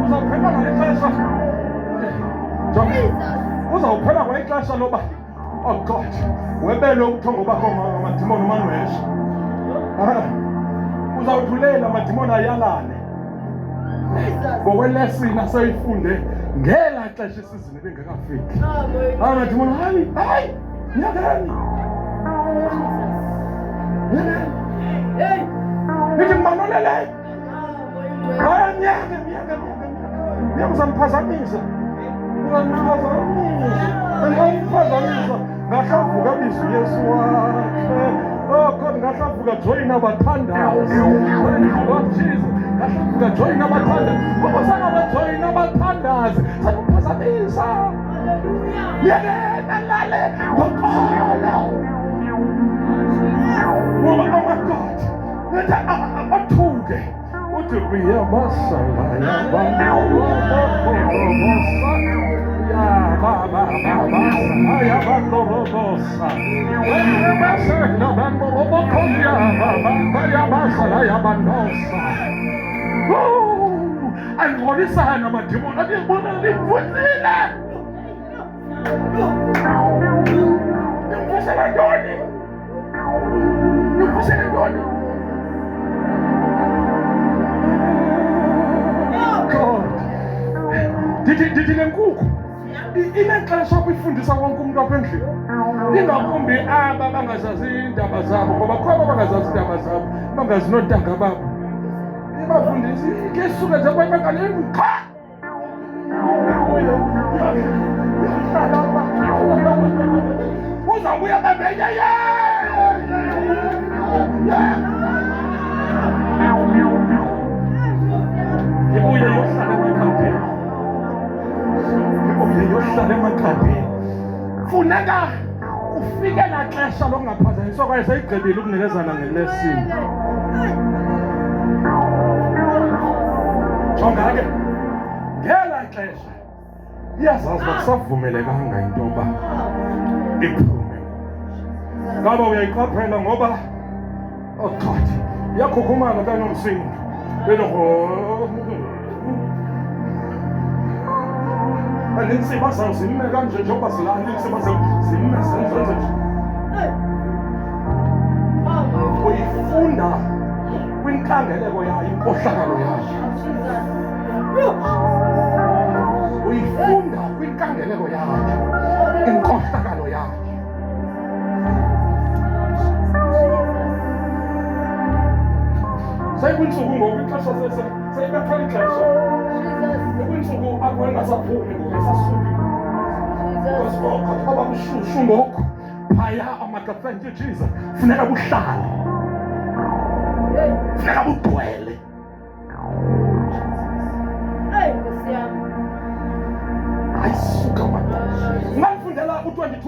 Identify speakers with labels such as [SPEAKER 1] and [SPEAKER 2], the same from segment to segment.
[SPEAKER 1] Uzawuphela ngexesha. Uzawuphela ngexesha loba oh God, webele ubuthongo bakho ngamadimoni umanwesha. Uzawuthulela amadimoni ayalane. Ngokwelesini aseyifunde ngela xesha isizini bengekafiki. Amadimoni hayi, nyakani. Nithi manolele. Nyaka. Uzamphazamisa. Angiphazamisa. Ngahlavuka bizo Yesu wakhe. Oh God, ngahlavuka join abathandazi. Lord Jesus, ngahlavuka join abathandazi. Ngobusana bajoin abathandazi. Sakuphazamisa. Yena lale. Ngokholo. Oh my God. Athuke. Uthi uyabasala yabantu. Angibonisa amadimoni abiyibona livusile. Ngivusela ntoni? God. Ndithi le nkukhu inexesha ukuyifundisa wonke umuntu apha endlini. Ingakumbi aba bangazazi iindaba zabo, ngoba kho aba bangazazi iindaba zabo, bangazi noontanga babo. Ibafundisi ke suka nje kwemekaleni qha. Uzawubuya babenye ibuye yohlala emakhadini. Yohlala emakhadini. Funeka ufike la xesha lokungaphazanyiswa kwaye seyigqibile ukunikezana ngelesini. Jonga ke ngela xesha iyazazi uba kusavumelekanga into yoba iphume. Ngaba uyayiqaphela ngoba oh God, iyakhukhumana kanomsindo. Iintsiba zayo zime kanje njengoba zilala, iintsiba zayo zime zenze nje. Uyifunda kwinkangeleko yayo, inkohlakalo yayo. Uyifunda kwinkangeleko yayo, inkohlakalo yayo. Seyikwintsuku ngoku ixesha seyibethwa ixesha. Kwintsuku akwengasaphumi ngoku esasuki. Ngoba bushushu ngoku. Phaya amadoda, thank you Jesus. Funeka buhlale. Funeka bugcwele. Ayisuka madoda. Ngafundela u-22.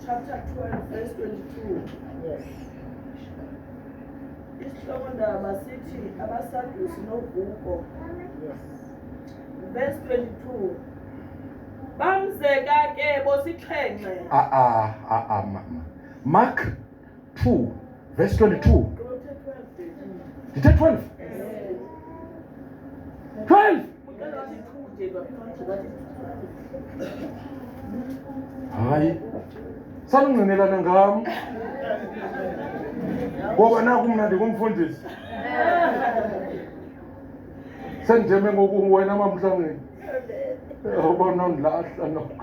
[SPEAKER 2] Chapter 12, verse 22. Yes. Isihlokondaba sithi abaSadusi noGugo. Yes. Verse 22. Bamzeka ke bosixhenxe.
[SPEAKER 1] Mark 2 verse 22. Did I 12? 12. Hayi. Sanungenelana ngami. Ngoba naku mina ndikumfundisi. Sendeme ngoku wena mamhlangeni. Ubona ndlahla nokho.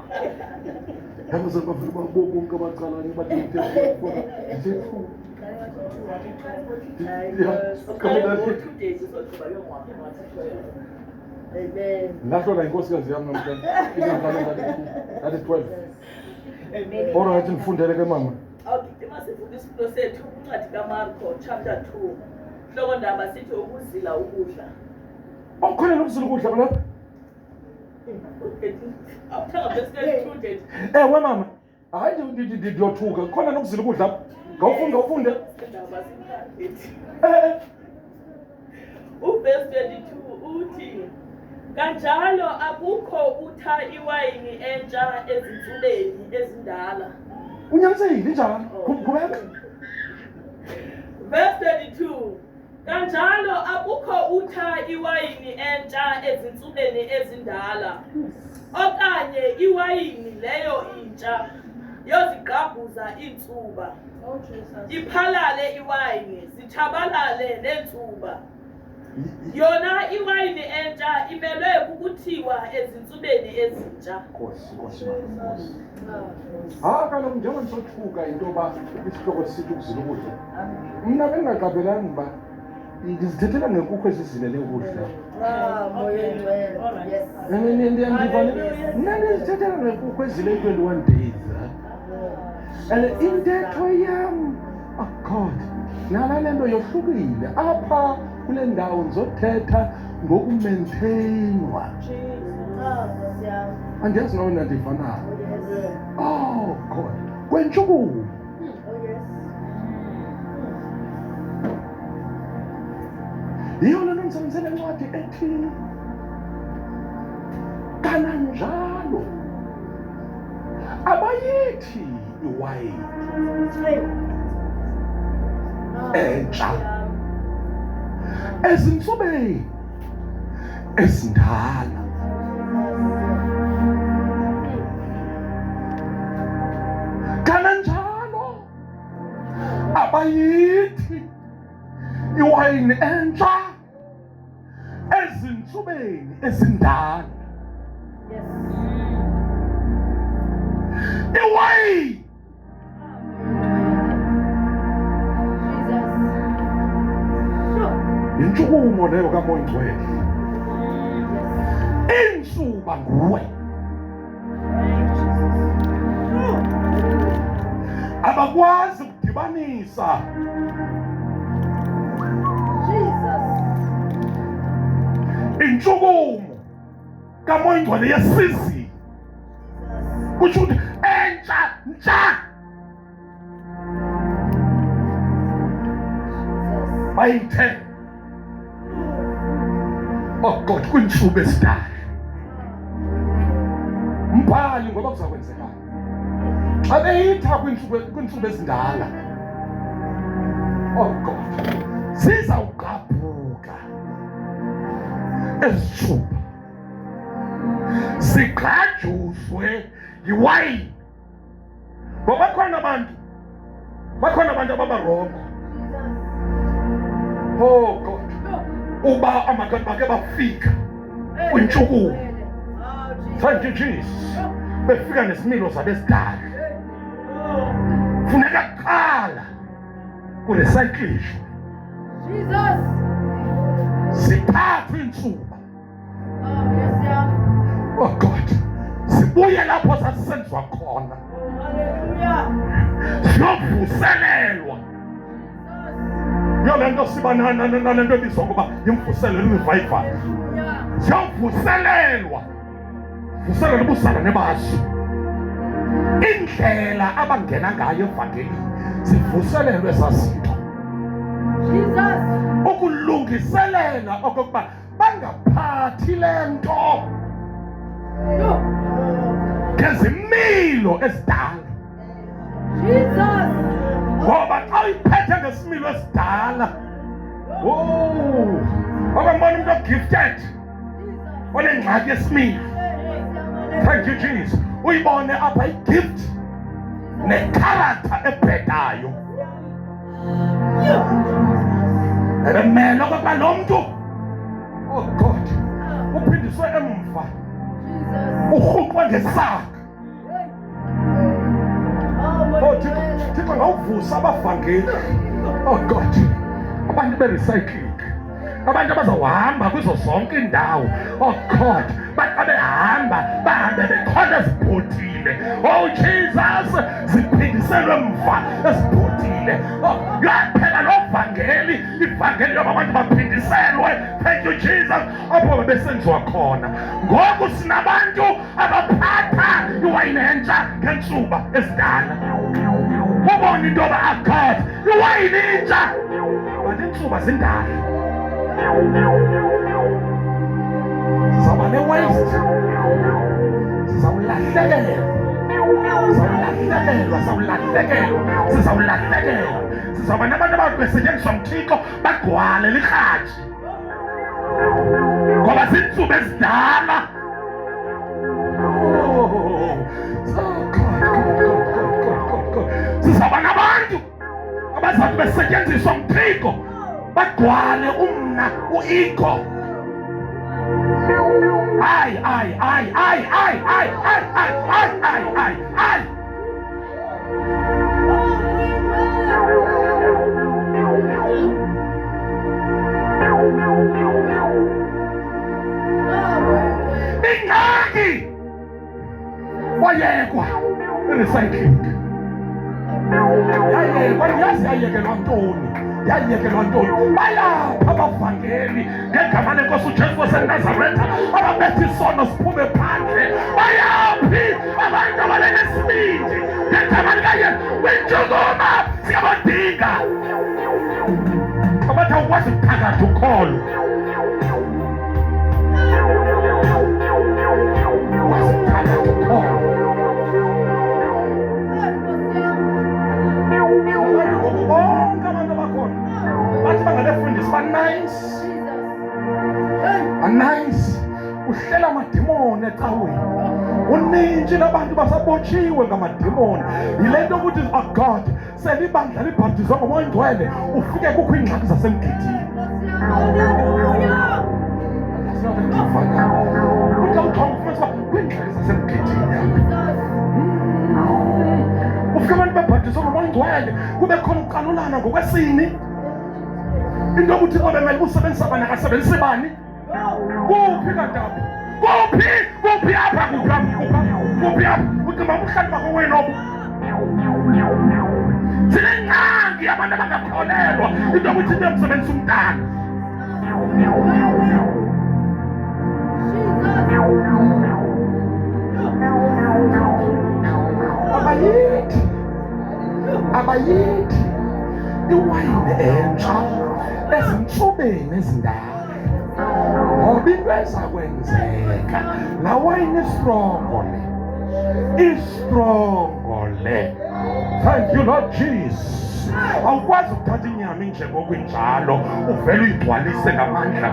[SPEAKER 1] Yakuze bafika bonke abacalani bathi ngithethe. Ngahlola inkosikazi yami namhlanje. That is 12. Ora ngathi ngifundele ke mama.
[SPEAKER 2] Okay, masifunda isifundo sethu uncwadi kaMarko chapter 2. Hlokondaba sithi ukuzila ukudla.
[SPEAKER 1] Awukhona ukuzila ukudla lapha?
[SPEAKER 2] Awuthanga bese included.
[SPEAKER 1] Mama. Hayi ndiyothuka. Khona nokuzila ukudla. Ngawufunde.
[SPEAKER 2] Indaba simkhangethi.
[SPEAKER 1] Eh.
[SPEAKER 2] Verse 22 uthi kanjalo akukho utha iwayini entsha ezinsubeni ezindala.
[SPEAKER 1] Unyanisile njalo. Qhubeka.
[SPEAKER 2] Verse 32 kanjalo akukho utha iwayini entsha ezinsubeni ezindala okanye iwayini leyo intsha yozigqabhuza insuba iphalale iwayini zithabalale nensuba. Yona iwayini entsha imelwe ukuthiwa ezinsubeni ezintsha.
[SPEAKER 1] Nkosi. Kaloku njengoba nisothuka into yoba isihloko sithi ukuzila ukudla. Mna bengingaqabelanga uba ngizithethela ngenkukhu ezizilele ukudla. Mna ndizithethela ngenkukhu ezile 21 days. And intetho yam, oh God, nala nto yohlukile apha kule ndawo ngizothetha ngokumaintainwa. Andiyazi nawe nandivanayo. Oh God, kwentshukumo. Yiyo le nto ndisebenzele ncwadi ethi kananjalo abayithi iwayini entsha ezinsubeni ezindala. Kananjalo abayithi iwayini entsha ezinsubeni ezindala. Iwayini intshukumo leyo kaMoya Ngcwele. Insuba nguwe. Abakwazi ukudibanisa intshukumo kaMoya Ngcwele yesizini. Kusho ukuthi entsha bayithe oh God kwinsuku ezindala. Mbhali ngoba kuzakwenzeka xa beyitha kwinsuku ezindala, oh God, zizawugqabhuka ezithuba zigqajuzwe yiwayini. Ngoba bakhona abantu ababarongo. Oh God, uba amadoda bakhe bafika kwintshukumo. Thank you Jesus. Befika nesimilo zabesidala. Funeka kuqala kurecyclishwe. Sithathwe insuba. Oh God, sibuye lapho sasisenziwa khona. Siyovuselelwa. Yole nto siba nale nto ebizwa ngoba yimvuselelo revival. Siyovuselelwa. Vuselelo ubuzalwane baso. Indlela abangena ngayo evangelini sivuselelwe ezazinto. Ukulungiselela okokuba bangaphathi le nto ngezimilo ezidala. Ngoba xa uyiphethe ngesimilo esidala, okambona umuntu ogifted onengxaki yesimilo. Thank you Jesus. Uyibone apha igift necharacter ebhedayo. Ebemele okokuba lo mntu, oh God, uphindiswe emva, urhuqwe ngesaka. Oh Thixo ngawuvusa abavangeli. Oh God, abantu berecycling, abantu abazawuhamba kuzo zonke indawo. Oh God, baxa behamba bahambe bekhona ezibhotile. Oh Jesus, ziphindiselwe emva ezibhotile. Oh yaphela lo vangeli, ivangeli yoba abantu baphindiselwe. Thank you Jesus, apho bebesenziwa khona. Ngoku sinabantu abaphatha iwayini entsha ngentsuba ezidala. Ubone into yoba God iwayini intsha kanti iintsuba zindala. Sizawuba ne-waste, sizawulahlekelwa. Sizawuba nabantu abantu besetyenziswa nguThixo bagcwale lirhaji ngoba ziintsuba ezidala. Sizawuba nabantu abazawuthi besetyenziswa nguThixo bagcwale umna u-ego. Ay. Ingxaki wayekwa i-recycling. Yayekelwa ntoni? Bayapha abavangeli ngegama lenkosi uJesu waseNazaretha ababethi isono siphume phandle. Bayaphi abantu ababenesibindi ngegama likaYesu? Kwintshukumo siyabadinga. Abathi awukwazi ukuphakatha ukholo. Bonke abantu abakhona bathi bangalefundisi ba-nice, uhlela amadimoni ecaweni. Uninzi labantu basabotshiwe ngamadimoni. Yile nto ukuthi God selibandla libhaptizwa ngomoya oyingcwele ufike kukho iingxaki zasemgidini. Kwiingxaki zasemgidini ufike abantu bebhaptizwa ngomoya oyingcwele kube khona ukuqalulana ngokwesini. Into yokuthi obemele usebenzisa bani akasebenzisi bani. Kuphi kantapha? Kuphi apha? Ucima ubuhlali bakho wena obu. Zinengxaki abantu abangakholelwa into yokuthi into yomsebenzisa umntana. Abayithi iwayini entsha ezintsubeni ezindala ngoba into ezakwenzeka laa wayini istrongole. Thank you Lord Jesus. Awukwazi ukuthatha inyama injengokwinjalo uvele uyigcwalise ngamandla.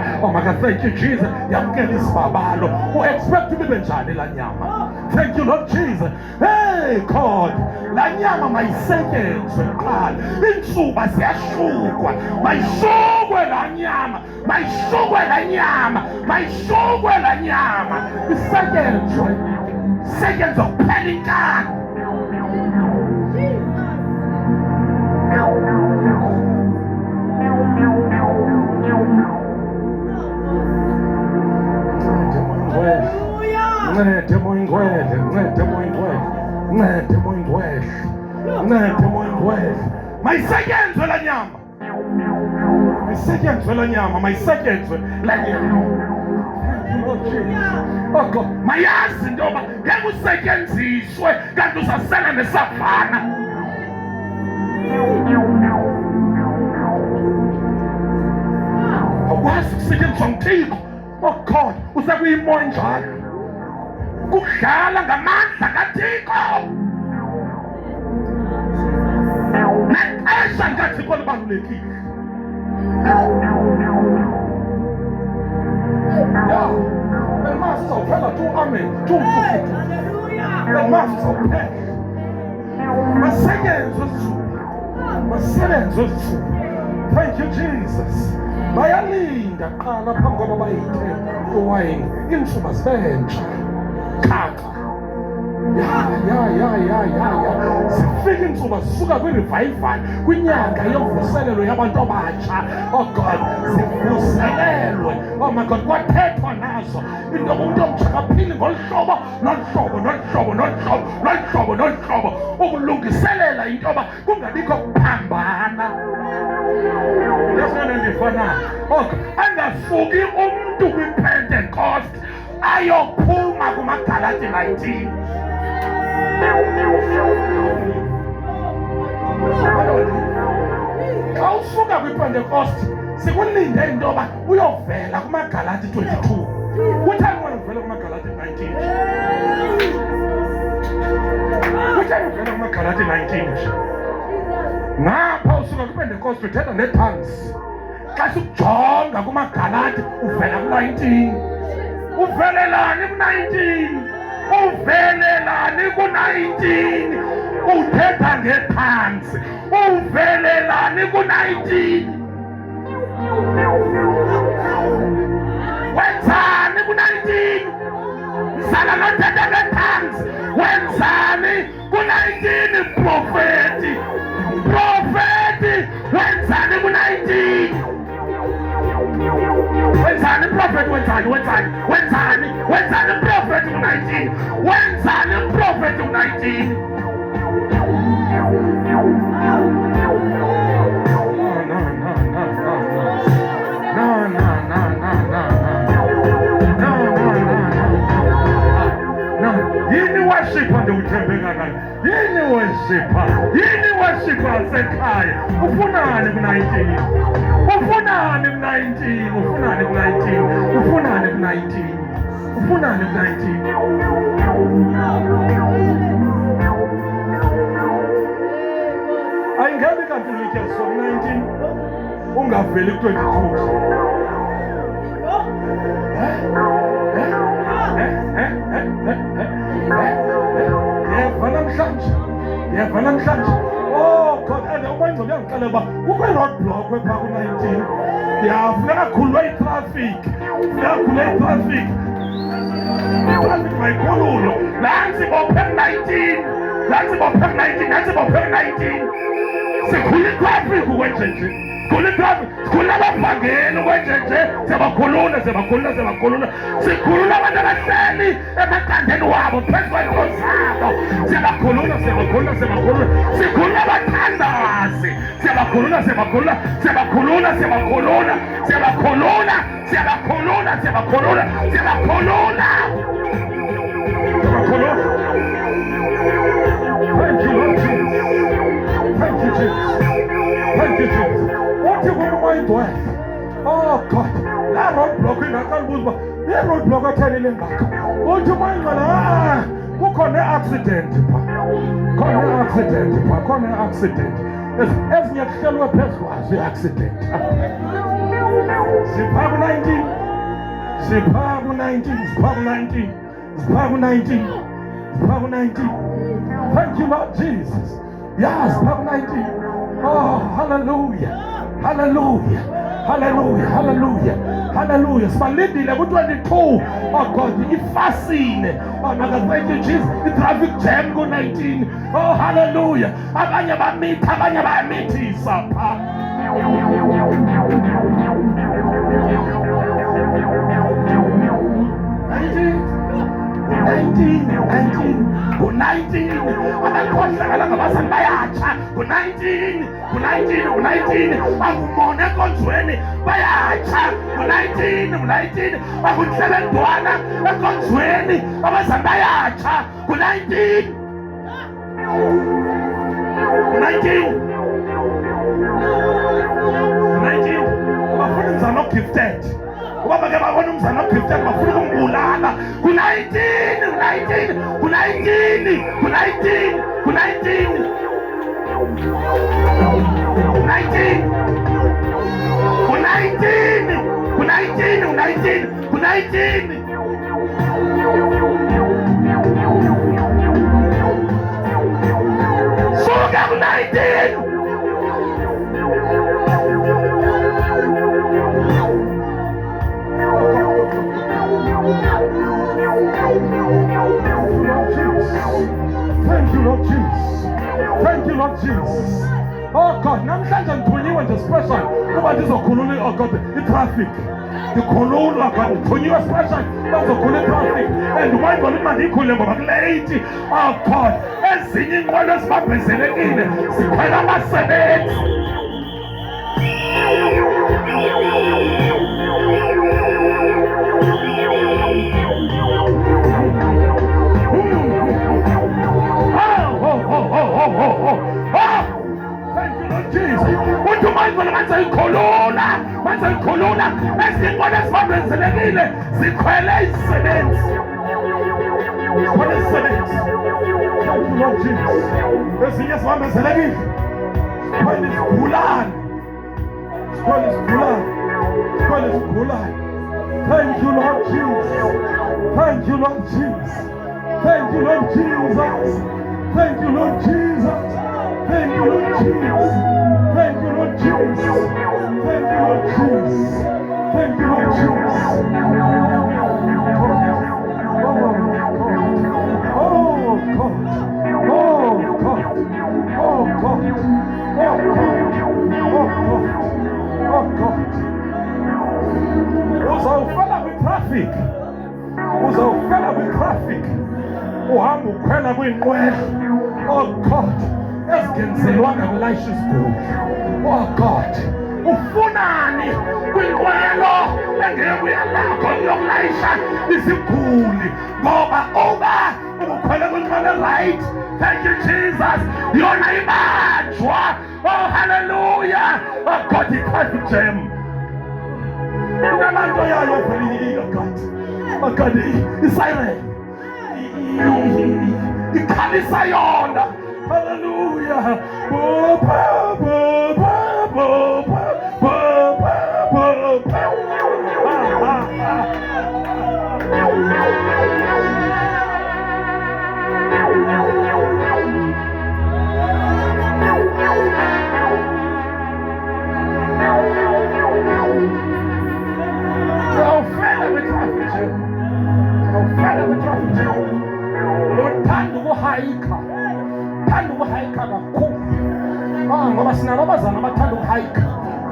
[SPEAKER 1] Thank you Jesus. Yamkela isibabalo u-expect ubibe njani laa nyama. Thank you Lord Jesus. Hey God, laa nyama mayisetyenzwe kuqala. Iintsuba ziyashukwa, mayishukwe laa nyama, isetyenzwe kuphela inkani. Ncede moya ingcwele. Mayisetyenzwe laa nyama. Oh God, mayazi into yoba ngeke usetyenziswe kanti uzasela nesavana. Awukwazi ukusetyenziswa nguThixo. Oh God, usekuyimo enjalo. Kudlala ngamandla kaThixo. Nexesha likaThixo libalulekile. Mass izawuphela tu amen. Mass izawuphela. Masebenze ezisuku. Thank you Jesus. Bayalinda qala phambi koba bayithe iwayini. Iintsuba zibentsha. Khakha. Zifika iintsuba zisuka kwi-revival kwinyanga yovuselelo yabantu abatsha. Oh God, zivuselelwe. Oh my God, kwathethwa nazo into umntu omtsha kaphili ngolu hlobo ukulungiselela into yoba kungabikho kuphambana. Lesona ndifanayo. Okay, angasuki umntu kwi-Pentecost ayophuma kumaGalati 19. usuka kwiPentecost sikulinde into yoba uyovela kumaGalati 22. Kutheni uvela kumaGalati 19? Kutheni uvela kumaGalati 19? Ngapha usuka kwiPentecost uthetha netongues. Xa sikujonga kumaGalati uvela ku-19. Uvelelani ku-19? Uvelelani ku-19? Uthetha ngetongues. Uvelelani ku-19? Wenzani ku-19? Mzala nothetha ngetongues. Wenzani ku-19? Profeti. Wenzani ku-19? Wenzani prophet? Wenzani prophet ku-19? Wenzani prophet ku-19? Yini worshiper ndikuthembeka nayo? Yini worshiper sekhaya? Ufunani ku-19? Ufunani ku-19? Ufunani ku-19? Ufunani ku-19? Ufunani ku-19? Ayingeni kanti ulitye so-19 ungaveli ku-22. Yeva namhlanje. Oh God, and uManzo uyangixelela uba kukho i-roadblock epha ku-19. Funeka khululwe itraffic. Itraffic mayikhululwe. Nantsi bophe ku-19. Sikhula itraffic ukwenjenje. Sikhulula abavangeli ukwenjenje. Siyabakhulula. Sikhulula abantu abahleli emaqandeni wabo phezu kweento zabo. Siyabakhulula. Sikhulula abathandazi. Siyabakhulula. Thank you, Jesus. What you going to mind to us? Oh God, that roadblock in that uba that roadblock athelile ngaka. What you mind mana? Kukhona accident pha. Khona accident. Ezinye kuhlelwe phezu kwazo i-accident. Sipha ku-19. Thank you, Lord Jesus. Yes, sipha ku-19. Oh, hallelujah. Sibalindile ku-22. Oh God, ifascine. Oh my God, thank you, Jesus. I-traffic jam ku-19. Oh, hallelujah. Abanye bayamithisa pha. 19 abakhohlakala ngabazali bayatsha ku-19 akubone enkonzweni bayatsha ku-19 akuhlele ntwana enkonzweni abazali bayatsha ku-19 bafuna umzana ogifted uba bake babona umzana ogifted bafuna ukumbulala ku-19 suka ku-19 Thank you, Lord Jesus. Oh God, namhlanje ngithunyiwe nje special kuba ndizokhulula oh God i-traffic. Ndikhulula God, ngithunyiwe special bazokhulula i-traffic. And umayibona ukuba ndiyikhulule ngoba kulate. Oh God, ezinye iinqwelo ezibambezelekile zikhwela abasebenzi. Thank you, Lord Jesus. Uthi umayivele mangizoyikhulula, mangizoyikhulula ezinqola ezibambezelekile zikhwele izisebenzi. Zikhwele izisebenzi. Thank you, Lord Jesus. Ezinye ezibambezelekile zikhwele izigulane. Zikhwele izigulane. Zikhwele izigulane. Thank you, Lord Jesus. Thank you, Lord Jesus. Thank you, Lord Jesus. Thank you, Lord Jesus. Thank you, Lord Jesus. Thank you, Lord Jesus. Thank you, Lord Jesus. Thank you, Lord Jesus. Oh God. Oh God. Oh God. Oh God. Oh God. Uzawufela kwi-traffic. Uzawufela kwi-traffic. Uhamba ukhwela kwinqwela. Oh God. Ezingenzelwanga kulayisha isiguli. Oh God. Ufunani kwinqwelo engekuya lakho yokulayisha iziguli ngoba uba ubukhwele kwinqwelo right. Thank you, Jesus. Yona ibanjwa. Oh hallelujah. Oh God, i-traffic jam. Inalanto yayo vele God. Oh God, i-siren. Ikhalisa yona. Hallelujah. Bopa, bopa, bopa, bopa, bopa. Awufela kwi-traffic jam. Awufela kwi-traffic jam. Uthanda ukuhayikha. Uthanda ukuhayikha kakhulu. Ngoba sinabo abazana abathanda ukuhayikha.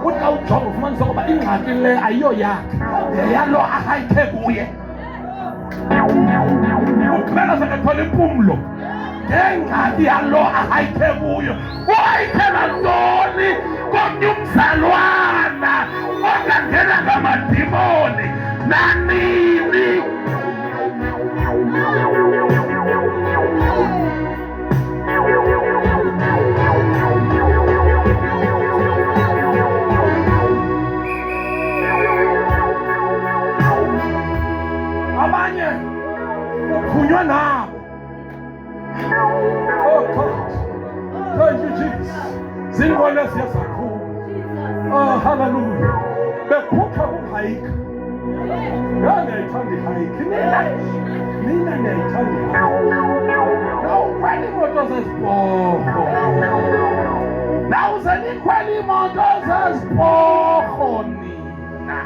[SPEAKER 1] Uthi awujonga ufumanisa ukuba ingxaki le ayiyo yakhe. Yeyalo ahayikhe kuye. Ugqibela sekethola impumlo. Ngengxaki yalo ahayikhe kuyo. Uhayikhela ntoni komnye umzalwana ongangena ngamadimoni nanini? Abanye uphunywa nabo. Oh God. Thank you, Jesus. Zinqola eziyazakhulu. Oh hallelujah. Bekhupha ukuhayikha. Ngiyayithanda ihayikhi. Mina ngiyayithanda ihayikhi. Nawukhwela imoto zeziporho. Nawuze nikhwela imoto zeziporho nina.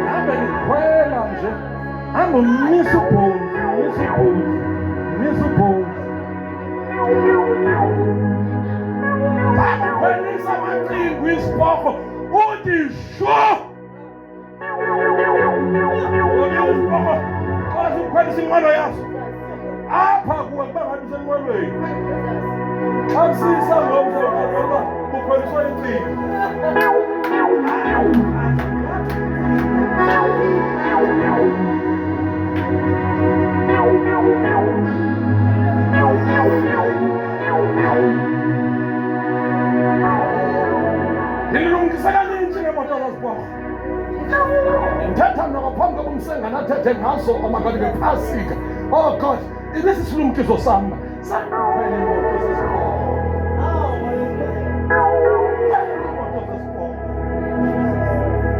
[SPEAKER 1] Nabe nikhwela nje. Angumisa ubhonzi. Misa ubhonzi. Bakukhwelisa amaqingu isiporho. Uthi sho. Kwazi ukhwelisa inqwelo yaso. Apha kuwe kuba ngathi usenqwelweni. Akusisa ngomso ngoba ukhweliswa iqingu. Ngilungisela nini ngemoto zaziporho? Ngithetha ngaphambi kokumsenga nathethe ngaso amakati ngephasika. Oh God, this is lumkiso sami. Sakhwele imoto zeziporho.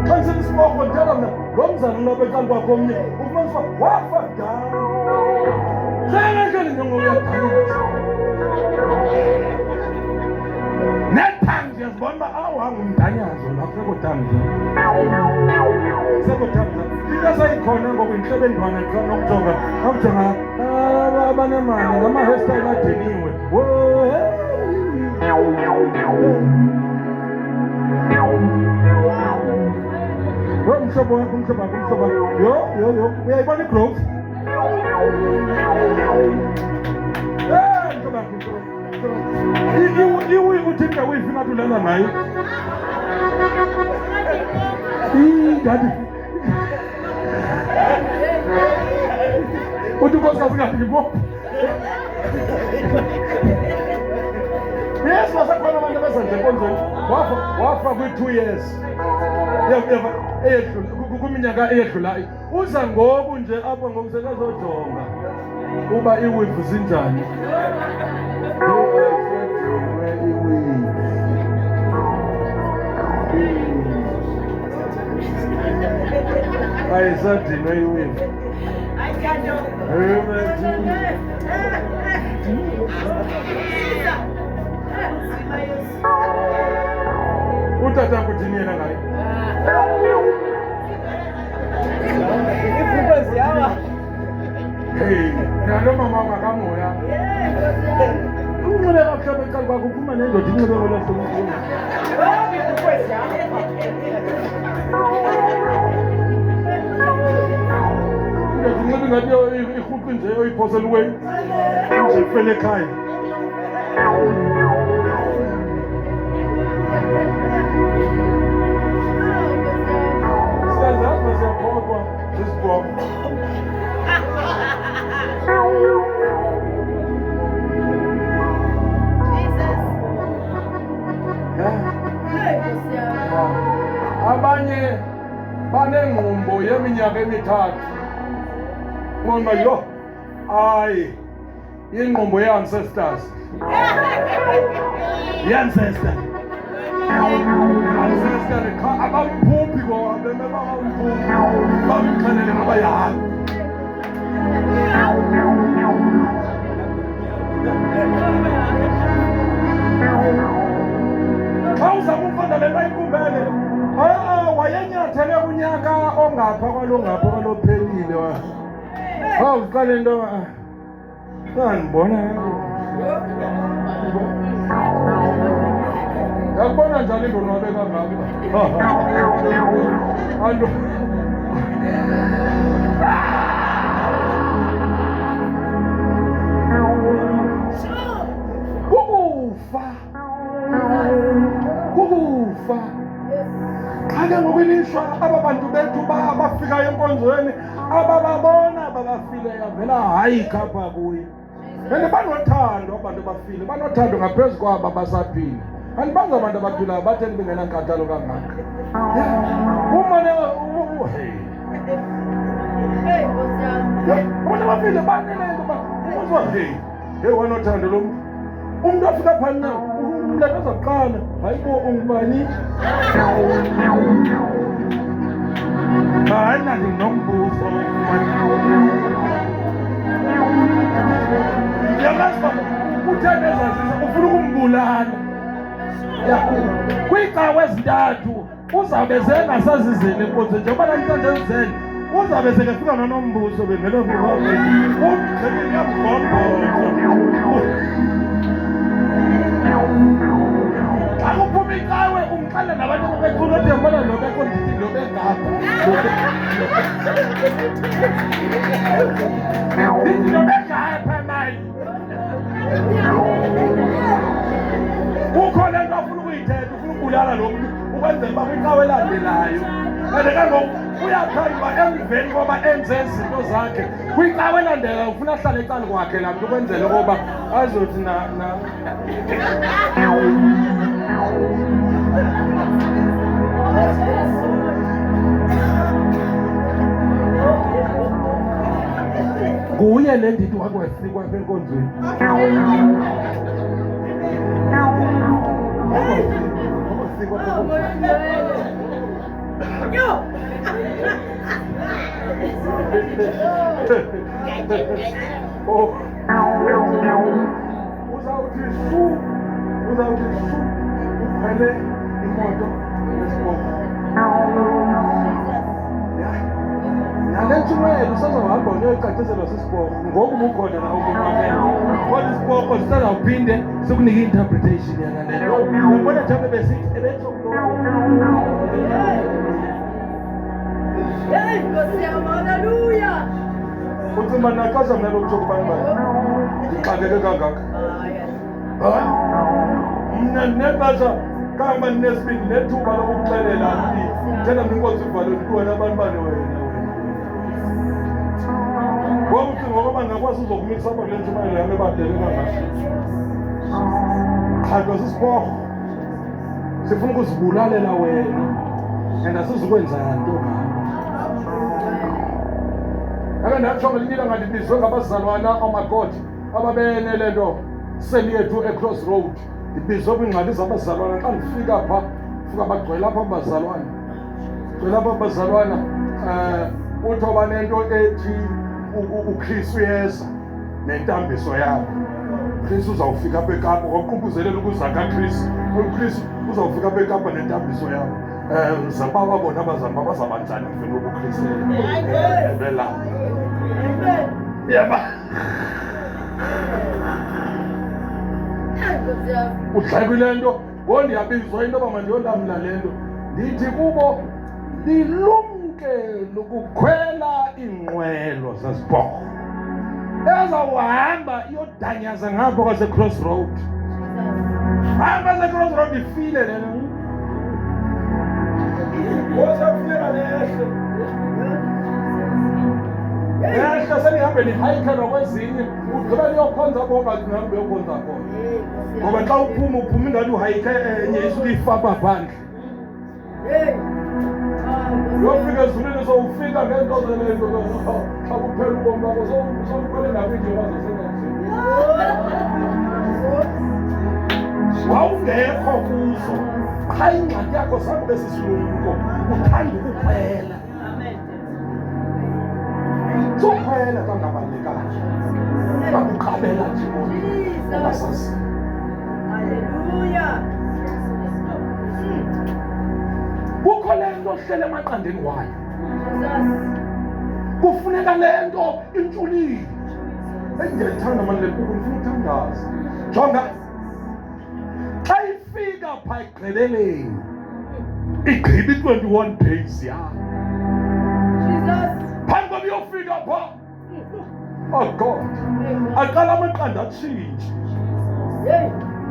[SPEAKER 1] Kanti isiporho njalo lo mzana unobekani kwakho omnye ufumanisa wafa dala. Njengendlela ngiyonguyadala. Nethanzi yazibona uba awangumdanyazo lapho sekuthanzi. Sekuthanzi. Into seyikhona ngoku inhlebendwana xa nokujonga. Nokujonga abanemali ngama-hairstyle adeniwe. Umhlobo wakho. Yo. Uyayibona i-growth? Mhlobo wakho. Uthinte uyifuna tulela nayo. Daddy. Uthi unkosikazi ngafiki bo. Yes, basekhona abantu kusasa nje enkonzweni wafa kwi-2 years yeva eyedlula kuminyaka eyedlulayo uza ngoku nje apho ngoku sekazojonga uba iwivu zinjani ayisadinwe iwivu utata kudini yena ngayo hey nalo mama makamoya unxele kakuhle becala kwakho uphuma nendoda inxibe ngolwahlomkhulu inxibe ngathi irhuqi nje oyiphosela uweni nje fele ekhaya siyazazi siyakhohlwa zisibhoko abanye banengqumbo yeminyaka emithathu ngoma yo hayi ingqumbo ye-ancestors ye-ancestor abamphuphi beme babamphuphi bamxelele ngoba yahayi xa uzama ufunda le nto ayikumbele wayenyathele unyaka ongapha kwalophelile uqale into andibona yakubona njani ndonwabe kangako kukufa xa ke ngokwelishwa aba bantu bethu bafikayo enkonzweni abababona babafileyo avela hayi khapha kuye and banothando abantu bafile banothando ngaphezu kwaba basaphila andibazi abantu abaphilayo batheni bengenankathalo kangaka umane abantu abafile banelento uzwa hey wanothando lo umuntu afika phana umlando azaqala hayibo ungubani hayi nandi nombuso yamazi baba uthanda ezazisa ufuna ukumbulala kwiicawa ezintathu uzawube zengasazizeli enkonzweni njengoba namhlanje ezizele uzawube sekefika nonombuso xa kuphuma icawe umxele nabantu ababequlothe mbona lobekondithi lobegapha ndithi lobegapha mani kukho le nto afuna ukuyithetha ufuna ukubulala lo mntu ukwenzela uba kwicawe elandelayo and kangoku uyathanda uba emveni koba enze izinto zakhe kwicawe elandelayo ufuna ahlale ecala kwakhe laa mntu ukwenzela okoba azothi nguye le ndithi wakwesikwa apha enkonzweni uzawuthi su ukhwele imoto yesibhoko nale ntshumayelo usazohamba uyoyicaciselwa sisibhoko ngoku ubukhona na ukumamela kodwa isibhoko sisazawuphinde sikunike i-interpretation yanale ubona njengoba besithi ebetsho ucimba naxesha mna lokutsho kubani bani ndixakeke kangaka mna ndinexesha kangaba ndinesibindi nethuba lokukuxelela ndithenda minkosi ivalo ndithi wena abantu bani wena ngoba ucinga ngoba ngakwazi uzokumikisa apha kule ntshumayelo yam ebadele kangaka xhatywa sisiporho sifuna ukuzibulalela wena and asizukwenza nto ngawe. Ake ndatsho ngelinye ilanga ndibizwe ngabazalwana, oh my God, ababene le nto seli yethu eCross Road. Ndibizwe kwiingxaki zabazalwana. Xa ndifika pha fika bagcwela apha abazalwana, gcwela apha abazalwana. Uthi oba nento ethi uKristu uyeza nentambiso yakhe. uKristu uzawufika apha eKapa, waququzelela ukuza kaKristu. uKristu uzawufika apha eKapa nentambiso yakhe. Zababa bona bazama bazabanjani mfana uKristu belapha. Yeba udlakile nto ngondiyabizwa into yoba mandiyolamla le nto. Ndithi kubo lilumke lokukhwela iinqwelo zezibhorho ezawuhamba iyodanyaza ngapho kwaseCross Road. Hamba kwaseCross Road ifile le nto. Osafuneka lehle. Lehle senihambe nihayikhelwa kwezinye. Ugqibela uyokhonza bonga nihambe uyokhonza khona. Ngoba xa uphuma ingathi uhayike enye isuke ifapha phandle. Uyofika ezulwini sowufika ngento zelento xa kuphela ubomi bakho sowukhwele nakwinje wazosebenzini. Wawungekho kuzo. Qha ingxaki yakho sakube sisilumko uthanda ukukhwela. Sokhwela xa ungabalulekanga. Bakuqabela nje ungasazi.
[SPEAKER 3] Haleluya.
[SPEAKER 1] Kukho le nto hlele emaqandeni wayo. Kufuneka le nto intshulile. Engiyayithanda mani le nkukhu, ndifuna ukuthandaza. Jonga, xa ifika phaa ekugqibeleni igqiba i-21 days yayo. Phambi koba iyofika phaa, oh God, aqala amaqanda atshintshe.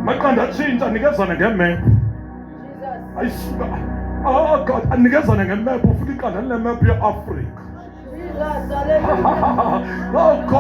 [SPEAKER 1] Amaqanda atshintshe anikezana ngemephu. Ayisuka, oh God, anikezana ngemephu, ufika iqanda linemephu ye-Afrika. Oh God.